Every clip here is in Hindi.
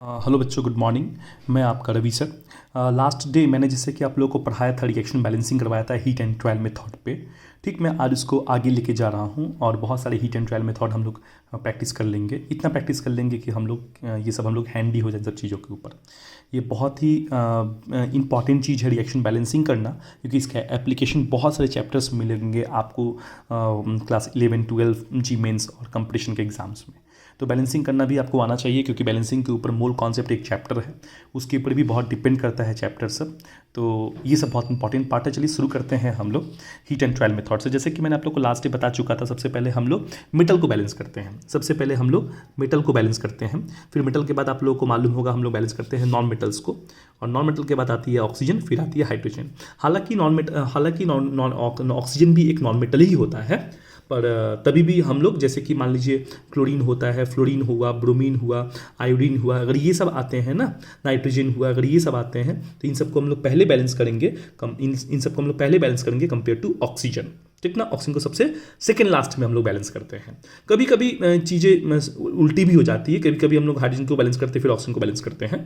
हेलो बच्चों, गुड मॉर्निंग। मैं आपका रवि सर। लास्ट डे मैंने जैसे कि आप लोगों को पढ़ाया था, रिएक्शन बैलेंसिंग करवाया था हीट एंड ट्रायल मेथड पे। ठीक, मैं आज उसको आगे लेके जा रहा हूँ और बहुत सारे हीट एंड ट्रायल मेथड हम लोग प्रैक्टिस कर लेंगे। इतना प्रैक्टिस कर लेंगे कि हम लोग ये सब हम लोग हैंडी हो जाए सब चीज़ों के ऊपर। ये बहुत ही इंपॉर्टेंट चीज़ है रिएक्शन बैलेंसिंग करना, क्योंकि इसका एप्लीकेशन बहुत सारे चैप्टर्स मिलेंगे आपको क्लास 11, 12 जी मेंस और कंपटीशन के एग्ज़ाम्स में। तो बैलेंसिंग करना भी आपको आना चाहिए, क्योंकि बैलेंसिंग के ऊपर मूल कॉन्सेप्ट एक चैप्टर है, उसके ऊपर भी बहुत डिपेंड करता है चैप्टर सब। तो ये सब बहुत इंपॉर्टेंट पार्ट है। चलिए शुरू करते हैं हम लोग हीट एंड ट्रायल मेथड से। जैसे कि मैंने आप लोग को लास्ट डे बता चुका था, सबसे पहले हम लोग मेटल को बैलेंस करते हैं। सबसे पहले हम लोग मेटल को बैलेंस करते हैं, फिर मेटल के बाद आप लोगों को मालूम होगा हम लोग बैलेंस करते हैं नॉन मेटल्स को, और नॉन मेटल के बाद आती है ऑक्सीजन, फिर आती है हाइड्रोजन। हालांकि ऑक्सीजन भी एक नॉन मेटल ही होता है, पर तभी भी हम लोग जैसे कि मान लीजिए क्लोरीन होता है, फ्लोरीन हुआ, ब्रोमीन हुआ, आयोडीन हुआ, अगर ये सब आते हैं ना, नाइट्रोजन हुआ, अगर ये सब आते हैं तो इन सबको हम लोग पहले बैलेंस करेंगे। इन सबको हम लोग पहले बैलेंस करेंगे कंपेयर टू ऑक्सीजन। ठीक ना, ऑक्सीजन को सबसे सेकेंड लास्ट में हम लोग बैलेंस करते हैं। कभी कभी चीज़ें उल्टी भी हो जाती है, कभी कभी हम लोग हाइड्रोजन को बैलेंस करते हैं फिर ऑक्सीजन को बैलेंस करते हैं,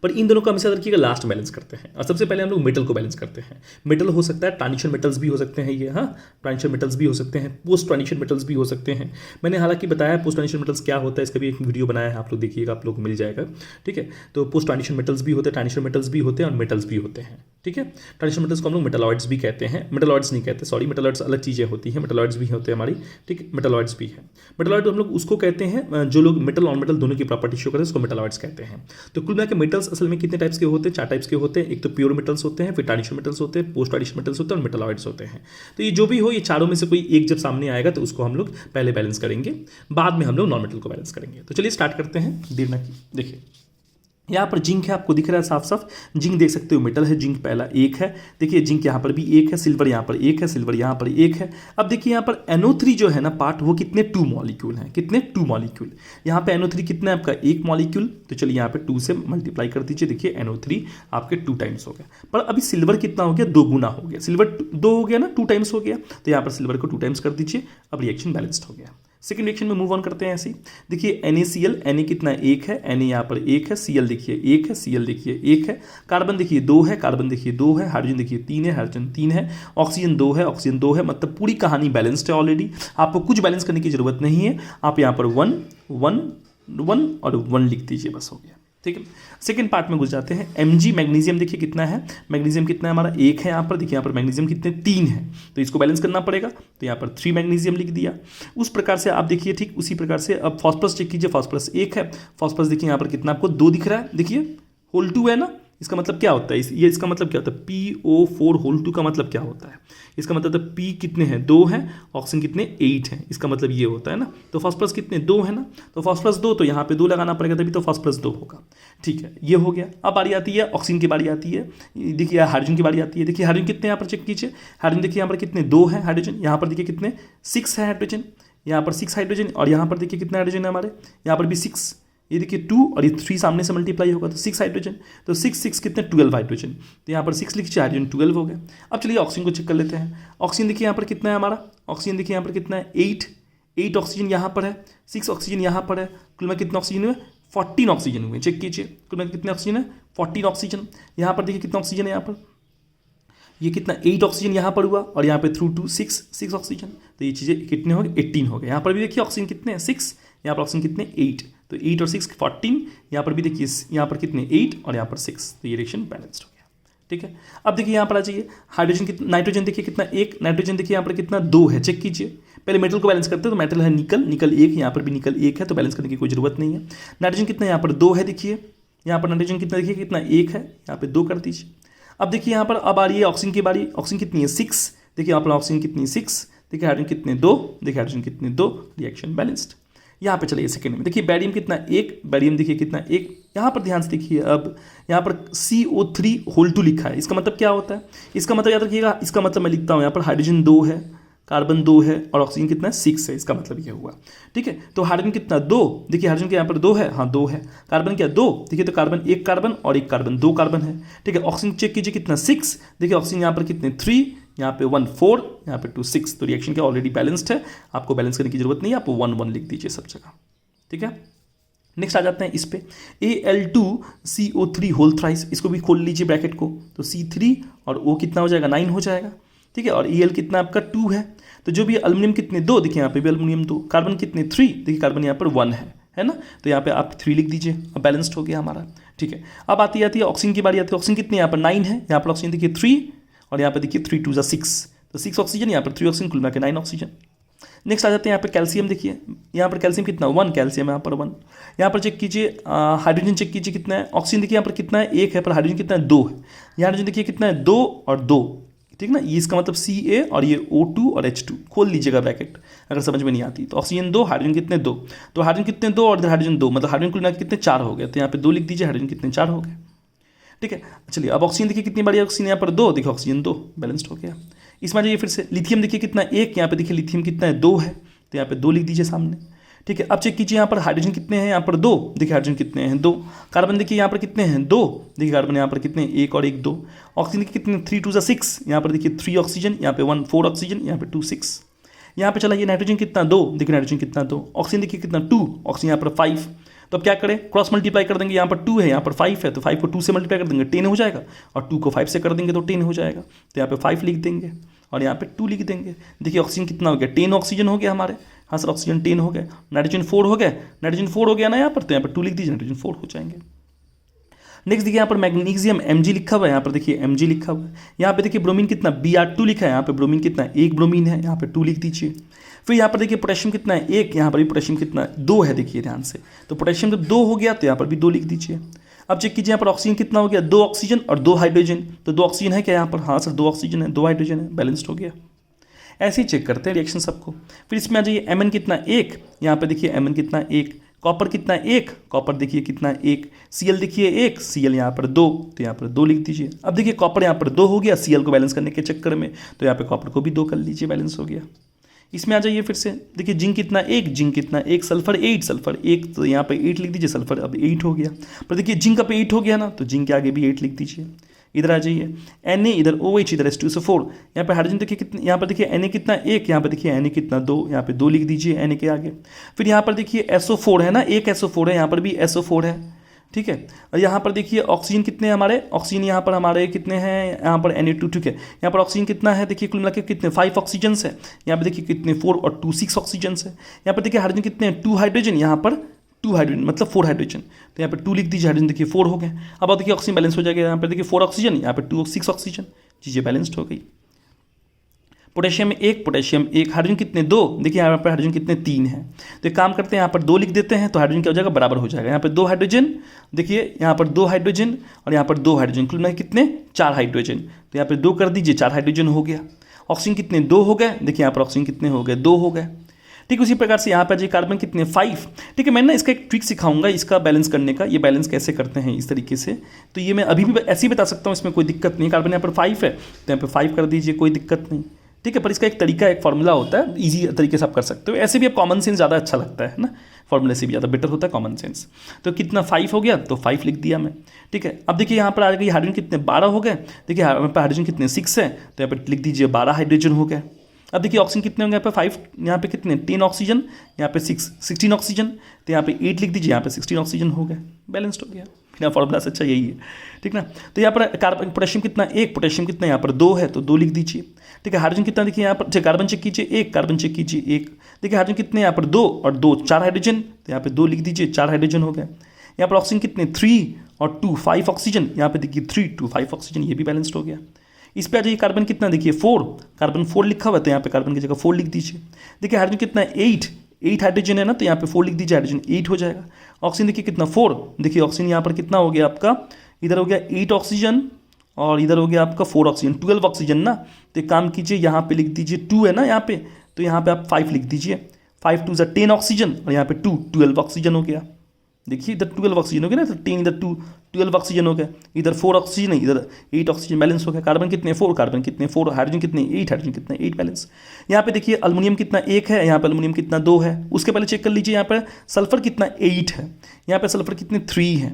पर इन दोनों को हमेशा रखिएगा लास्ट बैलेंस करते हैं। और सबसे पहले हम लोग मेटल को बैलेंस करते हैं। मेटल हो सकता है ट्रांजिशन मेटल्स भी हो सकते हैं, ये हाँ ट्रांजिशन मेटल्स भी हो सकते हैं, पोस्ट ट्रांजिशन मेटल्स भी हो सकते हैं। मैंने हालांकि बताया पोस्ट ट्रांजिशन मेटल्स क्या होता है, इसका भी एक वीडियो बनाया है, आप लोग देखिएगा, आप लोग को मिल जाएगा। ठीक है, तो पोस्ट ट्रांजिशन मेटल्स भी होते हैं, ट्रांजिशन मेटल्स भी होते हैं और मेटल्स भी होते हैं। ठीक है, ट्रांजिशन मेटल्स को हम लोग मेटलॉइड्स भी कहते हैं, मेटलॉइड्स नहीं कहते, सॉरी, मेटलॉइड्स अलग चीज़ें होती हैं, मेटलॉइड्स भी होते हैं हमारी। ठीक है, मेटलॉइड्स भी है। मेटलॉइड हम लोग उसको कहते हैं जो लोग मेटल नॉन मेटल दोनों की प्रॉपर्टी शो करते हैं, उसको मेटलॉइड्स कहते हैं। तो कुल मिला के मेटल्स असल में कितने टाइप्स के होते हैं? 4 टाइप्स के होते हैं। एक तो प्योर मेटल्स होते हैं, फिर ट्रांजिशन मेटल्स होते हैं, पोस्ट ट्रांजिशन मेटल्स होते हैं और मेटलॉइड्स होते हैं। तो ये जो भी हो, ये चारों में से कोई एक जब सामने आएगा तो उसको हम लोग पहले बैलेंस करेंगे, बाद में हम लोग नॉन मेटल को बैलेंस करेंगे। तो चलिए स्टार्ट करते हैं, देर ना की। देखिए यहाँ पर जिंक है, आपको दिख रहा है साफ साफ, जिंक देख सकते हो मेटल है, जिंक पहला एक है। देखिए जिंक यहाँ पर भी एक है, सिल्वर यहाँ पर एक है, सिल्वर यहाँ पर एक है। अब देखिए यहाँ पर NO3 जो है ना पार्ट, वो कितने 2 मॉलिक्यूल हैं, कितने 2 मॉलिक्यूल। यहाँ पे NO3 कितना है आपका 1 मॉलिक्यूल, तो चलिए यहाँ पे 2 से मल्टीप्लाई कर दीजिए। देखिए NO3 आपके 2 टाइम्स हो गया, पर अभी सिल्वर कितना हो गया, 2 गुना हो गया। सिल्वर 2 हो गया ना, 2 टाइम्स हो गया, तो यहाँ पर सिल्वर को 2 टाइम्स कर दीजिए। अब रिएक्शन बैलेंस्ड हो गया। सेकेंड रिएक्शन में मूव ऑन करते हैं ऐसे ही। देखिए NaCl, Na कितना एक है, Na यहाँ पर एक है, Cl देखिए एक है, Cl देखिए एक है, कार्बन देखिए 2 है, कार्बन देखिए 2 है, हाइड्रोजन देखिए 3 है, हाइड्रोजन 3 है, ऑक्सीजन 2 है, ऑक्सीजन 2 है। मतलब पूरी कहानी बैलेंस्ड है ऑलरेडी, आपको कुछ बैलेंस करने की जरूरत नहीं है। आप यहाँ पर 1 1 1 और 1 लिख दीजिए, बस हो गया। ठीक है, सेकेंड पार्ट में घुस जाते हैं। Mg मैग्नीशियम देखिए कितना है, मैग्नीशियम कितना है हमारा, एक है यहाँ पर। देखिए यहाँ पर मैग्नीशियम कितने 3 है, तो इसको बैलेंस करना पड़ेगा, तो यहाँ पर 3 मैग्नीशियम लिख दिया। उस प्रकार से आप देखिए, ठीक उसी प्रकार से अब फॉस्फरस चेक कीजिए, फॉस्फरस 1 है, फॉस्फरस देखिए यहाँ पर कितना आपको 2 दिख रहा है, देखिए होल 2 है ना। इसका मतलब क्या होता है, ये इसका मतलब क्या होता है, PO4 होल 2 का मतलब क्या होता है, इसका मतलब तो P कितने हैं 2 हैं, ऑक्सीजन कितने 8 हैं, इसका मतलब ये होता है ना। तो फॉस्फरस कितने 2 है ना, तो फॉस्फरस 2, तो यहाँ पे 2 लगाना पड़ेगा, तभी तो फॉस्फरस 2 होगा। ठीक है, ये हो गया। अब बारी आती है ऑक्सीजन की बारी आती है, देखिए हाइड्रोजन की बारी आती है। देखिए हाइड्रोजन कितने यहाँ पर चेक कीजिए, हाइड्रोजन देखिए यहाँ पर कितने 2 है हाइड्रोजन, यहाँ पर देखिए कितने 6 है हाइड्रोजन, यहाँ पर 6 हाइड्रोजन, और यहाँ पर देखिए कितना हाइड्रोजन है हमारे, यहाँ पर भी 6, ये देखिए 2 और ये 3 सामने से मल्टीप्लाई होगा तो 6 हाइड्रोजन, तो 6 6 कितने 12 हाइड्रोजन, तो यहाँ पर 6 लिखिए, हाइड्रोजन 12 हो गया। अब चलिए ऑक्सीजन को चेक कर लेते हैं। ऑक्सीजन देखिए यहाँ पर कितना है हमारा, ऑक्सीजन देखिए यहाँ पर कितना है 8 ऑक्सीजन यहाँ पर है, 6 ऑक्सीजन यहाँ पर है, कुल में कितना ऑक्सीजन हुए 14 ऑक्सीजन हुए। चेक कीजिए कुल में कितने ऑक्सीजन है 14 ऑक्सीजन। यहाँ पर देखिए कितना ऑक्सीजन है, यहाँ पर ये कितना 8 ऑक्सीजन यहाँ पर हुआ, और यहाँ पे थ्रू 2 6 ऑक्सीजन, तो ये चीज़ें कितने हो गए 18 हो गए। यहाँ पर भी देखिए ऑक्सीजन कितने हैं 6, यहाँ पर ऑक्सीजन कितने 8, तो 8 और 6 14, यहाँ पर भी देखिए यहाँ पर कितने 8 और यहाँ पर 6, तो ये रिएक्शन बैलेंस्ड हो गया। ठीक है, अब देखिए यहाँ पर आ जाइए, हाइड्रोजन कितना, नाइट्रोजन देखिए कितना 1, नाइट्रोजन देखिए यहाँ पर कितना 2 है, चेक कीजिए। पहले मेटल को बैलेंस करते हैं, तो मेटल है निकल, निकल 1, यहाँ पर भी निकल 1 है, तो बैलेंस करने की कोई जरूरत नहीं है। नाइट्रोजन कितना यहाँ पर 2 है, देखिए यहाँ पर नाइट्रोजन कितना देखिए कितना 1 है, यहाँ पर 2 कर दीजिए। अब देखिए यहाँ पर अब आ रही है ऑक्सीजन की बारी, ऑक्सीजन कितनी है 6, देखिए यहाँ पर ऑक्सीजन कितनी 6, देखिए हाइड्रोजन कितने 2, देखिए हाइड्रोजन कितने 2, रिएक्शन बैलेंस्ड। यहाँ पे चलिए सेकेंड में, देखिए बैरियम कितना 1, बैरियम देखिए कितना 1, यहाँ पर ध्यान से देखिए। अब यहाँ पर CO3 होल 2 लिखा है, इसका मतलब क्या होता है, इसका मतलब याद रखिएगा, इसका मतलब मैं लिखता हूँ यहाँ पर हाइड्रोजन 2 है, कार्बन 2 है और ऑक्सीजन कितना है 6 है, इसका मतलब ये हुआ। ठीक है, तो हाइड्रोजन कितना 2, देखिए हाइड्रोजन के यहाँ पर 2 है, हाँ 2 है, कार्बन क्या 2, देखिए तो कार्बन 1 कार्बन और 1 कार्बन 2 कार्बन है। ठीक है, ऑक्सीजन चेक कीजिए कितना 6, देखिए ऑक्सीजन यहाँ पर कितने 3, यहाँ पे 1 4, यहाँ पे 2 6, तो रिएक्शन क्या ऑलरेडी बैलेंस्ड है, आपको बैलेंस करने की जरूरत नहीं है, आप 1 1 लिख दीजिए सब जगह। ठीक है, नेक्स्ट आ जाते हैं इस पे Al2CO3 होल थ्राइस, इसको भी खोल लीजिए ब्रैकेट को, तो C3 और O कितना हो जाएगा 9 हो जाएगा, ठीक है। और Al कितना आपका 2 है, तो जो भी एल्युमिनियम कितने 2, देखिए यहाँ पे भी एल्युमिनियम 2, कार्बन कितने 3, देखिए कार्बन यहाँ पर 1 है ना, तो यहाँ पे आप 3 लिख दीजिए, अब बैलेंस्ड हो गया हमारा, ठीक है। अब आती है ऑक्सीजन की बारी आती है, ऑक्सीजन कितने यहाँ पर 9 है, यहाँ पर ऑक्सीजन देखिए 3 और यहाँ पे देखिए 3 2 6, तो 6 ऑक्सीजन, यहाँ पर 3 ऑक्सीजन, कुल मिला के 9 ऑक्सीजन। नेक्स्ट आ जाते हैं यहाँ पे कैल्शियम, देखिए यहाँ पर कैल्शियम कितना 1, कैल्शियम यहाँ पर 1। यहाँ पर चेक कीजिए हाइड्रोजन चेक कीजिए कितना है, ऑक्सीजन देखिए यहाँ पर कितना है 1 है, पर हाइड्रोजन कितना है 2 है, ये हाइड्रोजन देखिए कितना है 2 और 2, ठीक ना, ये इसका मतलब Ca और ये O2 और H2, खोल लीजिएगा ब्रैकेट अगर समझ में नहीं आती। तो ऑक्सीजन 2, हाइड्रोजन कितने 2, तो हाइड्रोजन कितने 2 और इधर हाइड्रोजन 2, मतलब हाइड्रोजन कुल मिला के कितने 4 हो गए, तो यहाँ पे 2 लिख दीजिए, हाइड्रोजन कितने 4 हो गए, ठीक है। चलिए अब ऑक्सीजन देखिए कितनी बड़ी, ऑक्सीजन यहाँ पर 2, देखिए ऑक्सीजन 2 बैलेंस्ड हो गया। इसमें जाइए फिर से, लिथियम देखिए कितना 1, यहाँ पे देखिए लिथियम कितना है 2 है, तो यहाँ पे 2 लिख दीजिए सामने, ठीक है। अब चेक कीजिए यहाँ पर हाइड्रोजन कितने हैं, यहाँ पर 2, देखिए हाइड्रोजन कितने हैं 2, कार्बन देखिए यहाँ पर कितने हैं 2, देखिए कार्बन यहाँ पर कितने 1 और 1 2, ऑक्सीजन के कितने 3 2 6, यहाँ पर देखिए 3 ऑक्सीजन, यहाँ पे 1 4 ऑक्सीजन, यहाँ पे 2 6। यहाँ पे चला ये नाइट्रोजन कितना 2, देखिए नाइट्रोजन कितना 2, ऑक्सीजन देखिए कितना 2, ऑक्सीजन यहाँ पर 5, तो अब क्या करें क्रॉस मल्टीप्लाई कर देंगे, यहाँ पर 2 है यहाँ पर 5 है, तो 5 को 2 से मल्टीप्लाई कर देंगे 10 हो जाएगा, और 2 को 5 से कर देंगे तो 10 हो जाएगा, तो यहाँ पे 5 लिख देंगे और यहाँ पे 2 लिख देंगे। देखिए ऑक्सीजन कितना हो गया 10 ऑक्सीजन हो गया हमारे, हाँ सर ऑक्सीजन 10 हो गया, नाइट्रोजन 4 हो गया, नाइट्रोजन 4 हो गया ना यहाँ पर, तो यहाँ पर 2 लिख दीजिए, नाइट्रोजन 4 हो जाएंगे। नेक्स्ट देखिए यहाँ पर मैग्नीशियम Mg लिखा हुआ है, यहाँ पर देखिए Mg लिखा हुआ है, यहाँ पे देखिए ब्रोमीन कितना Br2 लिखा है, यहाँ पे ब्रोमीन कितना है 1 ब्रोमीन है, यहाँ पे 2 लिख दीजिए। फिर यहाँ पर देखिए पोटेशियम कितना है 1, यहाँ पर भी पोटेशियम कितना है 2 है, देखिए ध्यान से, तो पोटेशियम जब 2 हो गया तो यहाँ पर भी 2 लिख दीजिए। अब चेक कीजिए यहाँ पर ऑक्सीजन कितना हो गया 2 ऑक्सीजन और 2 हाइड्रोजन, तो 2 ऑक्सीजन है क्या यहाँ पर, हाँ सर 2 ऑक्सीजन है 2 हाइड्रोजन है, बैलेंस्ड हो गया। ऐसे ही चेक करते हैं रिएक्शन सबको। फिर इसमें आ जाइए Mn कितना 1, यहाँ पे देखिए Mn कितना 1, कॉपर कितना 1, कॉपर देखिए कितना 1, Cl देखिए 1, Cl यहाँ पर 2, तो यहाँ पर 2 लिख दीजिए। अब देखिए कॉपर यहाँ पर 2 हो गया Cl को बैलेंस करने के चक्कर में, तो यहाँ पे कॉपर को भी 2 कर लीजिए, बैलेंस हो गया। इसमें आ जाइए फिर से, देखिए जिंक कितना 1, जिंक कितना 1, सल्फर 8, सल्फर 1, तो यहाँ पे 8 लिख दीजिए, सल्फर अब 8 हो गया। पर देखिए जिंक अब 8 हो गया ना, तो जिंक के आगे भी 8 लिख दीजिए। इधर आ जाइए Na, इधर OH, इधर H2SO4, यहाँ पे हाइड्रोजन देखिए कितने, यहाँ पर देखिए Na कितना 1, यहाँ पर देखिए Na कितना 2, यहाँ पे 2 लिख दीजिए Na के आगे। फिर यहाँ पर देखिए SO4 है ना, एक SO4 है, यहाँ पर भी SO4 है, ठीक है। और यहाँ पर देखिए ऑक्सीजन कितने हैं हमारे, ऑक्सीजन यहाँ पर हमारे कितने हैं, यहाँ पर Na2, ठीक है। यहाँ पर ऑक्सीजन कितना है, देखिए कुल मिला के कितने 5 ऑक्सीजन है, यहाँ पर देखिए कितने 4 और 2 6 ऑक्सीजन है। यहाँ पर देखिए हाइड्रोजन कितने हैं 2 हाइड्रोजन, यहाँ पर 2 हाइड्रोजन मतलब 4 हाइड्रोजन, तो यहाँ पे 2 लिख दीजिए, हाइड्रोजन देखिए 4 हो गए। अब देखिए ऑक्सीजन बैलेंस हो जाएगा, यहाँ पे देखिए 4 ऑक्सीजन, यहाँ पे 2 6 ऑक्सीजन, चीज़ें बैलेंस्ड हो गई। पोटेशियम में 1, पोटेशियम 1, हाइड्रोजन कितने 2, देखिए यहाँ पर हाइड्रोजन कितने 3 हैं, तो एक काम करते हैं यहाँ पर 2 लिख देते हैं, तो हाइड्रोजन क्या हो जाएगा बराबर हो जाएगा। यहाँ पर 2 हाइड्रोजन, देखिए यहाँ पर 2 हाइड्रोजन और यहाँ पर 2 हाइड्रोजन, कुल मिला कितने 4 हाइड्रोजन, तो यहाँ पर 2 कर दीजिए, 4 हाइड्रोजन हो गया। ऑक्सीजन कितने 2 हो गए, देखिए यहाँ पर ऑक्सीजन कितने हो गए 2 हो गए, ठीक। उसी प्रकार से यहाँ पर जी कार्बन कितने 5, ठीक है। मैं ना इसका एक ट्रिक सिखाऊंगा इसका बैलेंस करने का, ये बैलेंस कैसे करते हैं इस तरीके से, तो ये मैं अभी भी ऐसे ही बता सकता हूँ, इसमें कोई दिक्कत नहीं। कार्बन यहाँ पर 5 है, तो यहाँ पर 5 कर दीजिए, कोई दिक्कत नहीं, ठीक है। पर इसका एक तरीका, एक फॉर्मूला होता है, ईजी तरीके से आप कर सकते हो। ऐसे भी अब कॉमन सेंस ज़्यादा अच्छा लगता है ना, फॉर्मूले से भी ज़्यादा बेटर होता है कॉमन सेंस। तो कितना 5 हो गया, तो 5 लिख दिया मैं, ठीक है। अब देखिए यहाँ पर आ गई हाइड्रोजन कितने 12 हो गए, देखिए यहाँ पर हाइड्रोजन कितने 6 है, तो यहाँ पर लिख दीजिए 12 हाइड्रोजन हो गए। अब देखिए ऑक्सीजन कितने होंगे यहाँ पे 5, यहाँ पे कितने 10 ऑक्सीजन, यहाँ पे 16 ऑक्सीजन, तो यहाँ पे 8 लिख दीजिए, यहाँ पे 16 ऑक्सीजन हो गए, बैलेंस्ड हो गया। बिना फॉर्मूला से अच्छा यही है, ठीक ना। तो यहाँ पर कार्बन पोटेशियम कितना 1, पोटेशियम कितना यहाँ पर 2 है, तो 2 लिख दीजिए, ठीक है। हाइड्रोजन कितना देखिए यहाँ पर, कार्बन चेक कीजिए 1, कार्बन चेक कीजिए 1, देखिए हाइड्रोजन कितने यहाँ पर 2 और 2 4 हाइड्रोजन, तो यहाँ पे 2 लिख दीजिए, 4 हाइड्रोजन हो गए। यहाँ पर ऑक्सीजन कितने 3 और 2 5 ऑक्सीजन, यहाँ पे देखिए 3 2 5 ऑक्सीजन, ये भी बैलेंस्ड हो गया। इस पे आ जाइए कार्बन कितना देखिए 4, कार्बन 4 लिखा हुआ है, तो यहाँ पे कार्बन की जगह 4 लिख दीजिए। देखिए हाइड्रोजन कितना 8 हाइड्रोजन है ना, तो यहाँ पे 4 लिख दीजिए, हाइड्रोजन 8 हो जाएगा। ऑक्सीजन देखिए कितना 4, देखिए ऑक्सीजन यहाँ पर कितना हो गया आपका, इधर हो गया 8 ऑक्सीजन और इधर हो गया आपका 4 ऑक्सीजन, 12 ऑक्सीजन ना। तो एक काम कीजिए यहाँ पे लिख दीजिए 2 है ना यहाँ पे, तो यहाँ पे आप 5 लिख दीजिए, 5 2 10 ऑक्सीजन और यहाँ पे 2 12 ऑक्सीजन हो गया। देखिए इधर 12 ऑक्सीजन हो गया ना, तो 10 इधर 2 12 ऑक्सीजन हो गया, इधर 4 ऑक्सीजन है, इधर 8 ऑक्सीजन, बैलेंस हो गया। कार्बन कितने 4, कार्बन कितने 4, हाइड्रोजन कितने 8, हाइड्रोजन कितने 8, बैलेंस। यहाँ पे देखिए अल्युमिनियम कितना 1 है, यहाँ पे अल्युमिनियम कितना 2 है, उसके पहले चेक कर लीजिए यहाँ पर सल्फर कितना 8 है, यहाँ पे सल्फर कितने 3 है।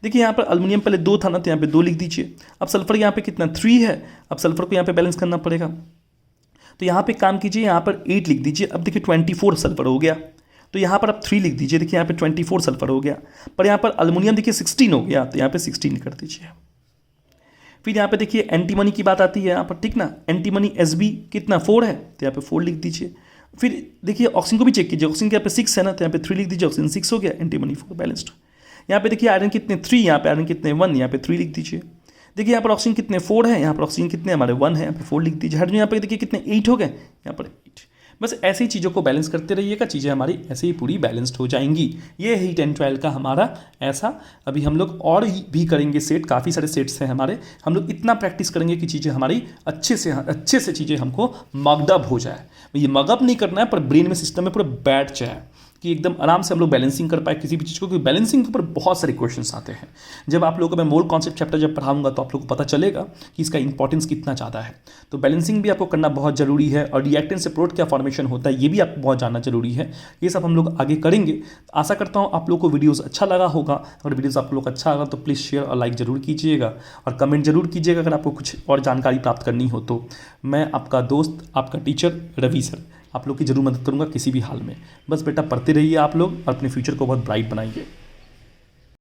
देखिए यहाँ पर अल्युमिनियम पहले 2 था ना, तो यहाँ पे 2 लिख दीजिए। अब सल्फर यहाँ पे कितना 3 है, अब सल्फर को यहाँ पे बैलेंस करना पड़ेगा, तो यहाँ पे काम कीजिए, यहाँ पर 8 लिख दीजिए। अब देखिए 24 सल्फर हो गया, तो यहाँ पर आप 3 लिख दीजिए। देखिए यहाँ पे 24 सल्फर हो गया, पर यहाँ पर अल्मोनियम देखिए 16 हो गया, तो यहाँ पे 16 कर दीजिए। फिर यहाँ पे देखिए एंटीमनी की बात आती है यहाँ पर, ठीक ना। एंटीमनी Sb कितना 4 है, तो यहाँ पे 4 लिख दीजिए। फिर देखिए ऑक्सीजन को भी चेक कीजिए, ऑक्सीजन यहाँ पे 6 है ना, तो यहाँ पे 3 लिख दीजिए। ऑक्सीजन 6 हो गया, एंटीमनी 4 बैलेंस्ड। यहाँ पे देखिए आयरन कितने 3, यहाँ पे आयरन कितने 1, यहाँ पे 3 लिख दीजिए। देखिए यहाँ पर ऑक्सीजन कितने 4 है, यहाँ पर ऑक्सीजन कितने हमारे 1 है, यहाँ पे 4 लिख दीजिए। हाइड्रोजन यहाँ पे देखिए कितने 8 हो गए, यहाँ पर 8। बस ऐसे ही चीज़ों को बैलेंस करते रहिएगा, चीज़ें हमारी ऐसे ही पूरी बैलेंस्ड हो जाएंगी। ये है हीट एंड ट्वेल्व का हमारा ऐसा। अभी हम लोग और भी करेंगे सेट, काफ़ी सारे सेट्स हैं हमारे। हम लोग इतना प्रैक्टिस करेंगे कि चीज़ें हमारी अच्छे से चीज़ें हमको मगडअप हो जाए। ये मगअप नहीं करना है, पर ब्रेन में सिस्टम में पूरा बैठ जाए कि एकदम आराम से हम लोग बैलेंसिंग कर पाए किसी भी चीज़ को, क्योंकि बैलेंसिंग के ऊपर बहुत सारे क्वेश्चंस आते हैं। जब आप लोगों को मैं मोल कॉन्सेप्ट चैप्टर जब पढ़ाऊंगा तो आप लोगों को पता चलेगा कि इसका इंपॉर्टेंस कितना ज़्यादा है। तो बैलेंसिंग भी आपको करना बहुत ज़रूरी है, और रिएक्टेंट से प्रोडक्ट क्या फॉर्मेशन होता है ये भी आपको बहुत जानना जरूरी है। ये सब हम लोग आगे करेंगे। आशा करता हूँ आप लोग को वीडियोज़ अच्छा लगा होगा। अगर वीडियोज़ आप लोग को अच्छा लगा तो प्लीज़ शेयर और लाइक ज़रूर कीजिएगा, और कमेंट जरूर कीजिएगा अगर आपको कुछ और जानकारी प्राप्त करनी हो तो। मैं आपका दोस्त, आपका टीचर रवि सर आप लोग की जरूर मदद करूंगा किसी भी हाल में। बस बेटा पढ़ते रहिए आप लोग, और अपने फ्यूचर को बहुत ब्राइट बनाइए।